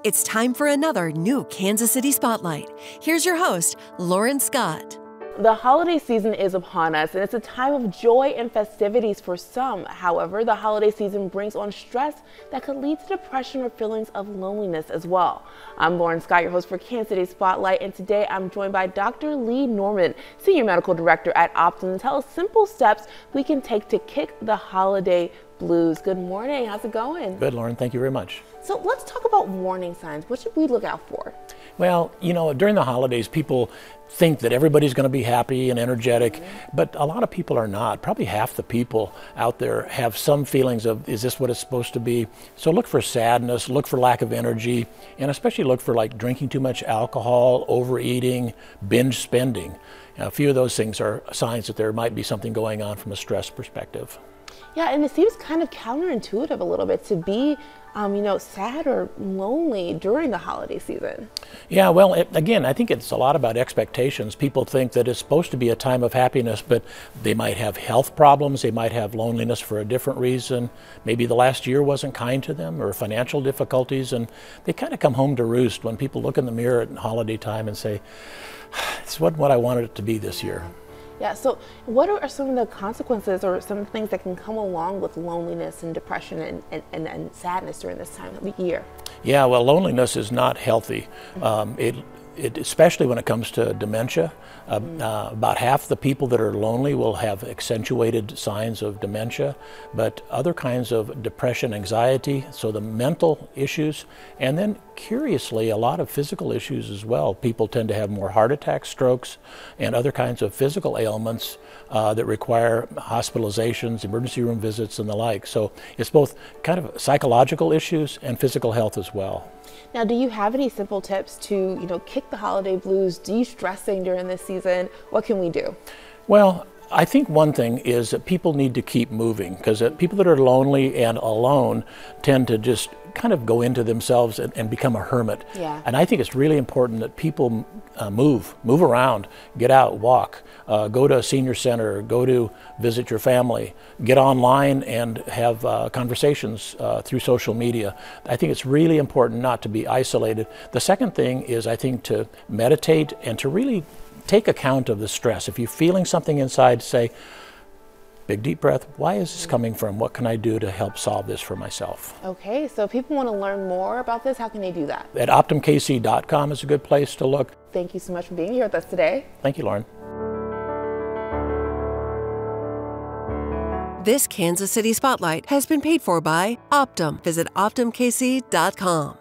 It's time for another new Kansas City Spotlight. Here's your host, Lauren Scott. The holiday season is upon us, and it's a time of joy and festivities for some. However, the holiday season brings on stress that could lead to depression or feelings of loneliness as well. I'm Lauren Scott, your host for Kansas City Spotlight, and today I'm joined by Dr. Lee Norman, Senior Medical Director at Optum, to tell us simple steps we can take to kick the holiday blues. Good morning. How's it going? Good, Lauren. Thank you very much. So let's talk about warning signs. What should we look out for? Well, during the holidays, people think that everybody's going to be happy and energetic, but a lot of people are not. Probably half the people out there have some feelings of, is this what it's supposed to be? So look for sadness, look for lack of energy, and especially look for like drinking too much alcohol, overeating, binge spending. A few of those things are signs that there might be something going on from a stress perspective. Yeah, and it seems kind of counterintuitive a little bit to be, sad or lonely during the holiday season. Yeah, well, again, I think it's a lot about expectations. People think that it's supposed to be a time of happiness, but they might have health problems, they might have loneliness for a different reason. Maybe the last year wasn't kind to them, or financial difficulties, and they kind of come home to roost when people look in the mirror at holiday time and say, this wasn't what I wanted it to be this year. Yeah, so what are some of the consequences or some things that can come along with loneliness and depression and sadness during this time of the year? Yeah, well, loneliness is not healthy. Especially when it comes to dementia. About half the people that are lonely will have accentuated signs of dementia, but other kinds of depression, anxiety, so the mental issues, and then curiously a lot of physical issues as well. People tend to have more heart attacks, strokes, and other kinds of physical ailments that require hospitalizations, emergency room visits, and the like. So it's both kind of psychological issues and physical health as well. Now, do you have any simple tips to, kick the holiday blues, de-stressing during this season? What can we do? Well, I think one thing is that people need to keep moving, because people that are lonely and alone tend to just kind of go into themselves and become a hermit. Yeah. And I think it's really important that people move around, get out, walk, go to a senior center, go to visit your family, get online and have conversations through social media. I think it's really important not to be isolated. The second thing is, I think, to meditate and to really take account of the stress. If you're feeling something inside, say, big deep breath, why is this coming from? What can I do to help solve this for myself? Okay, so if people want to learn more about this, how can they do that? At optumkc.com is a good place to look. Thank you so much for being here with us today. Thank you, Lauren. This Kansas City Spotlight has been paid for by Optum. Visit optumkc.com.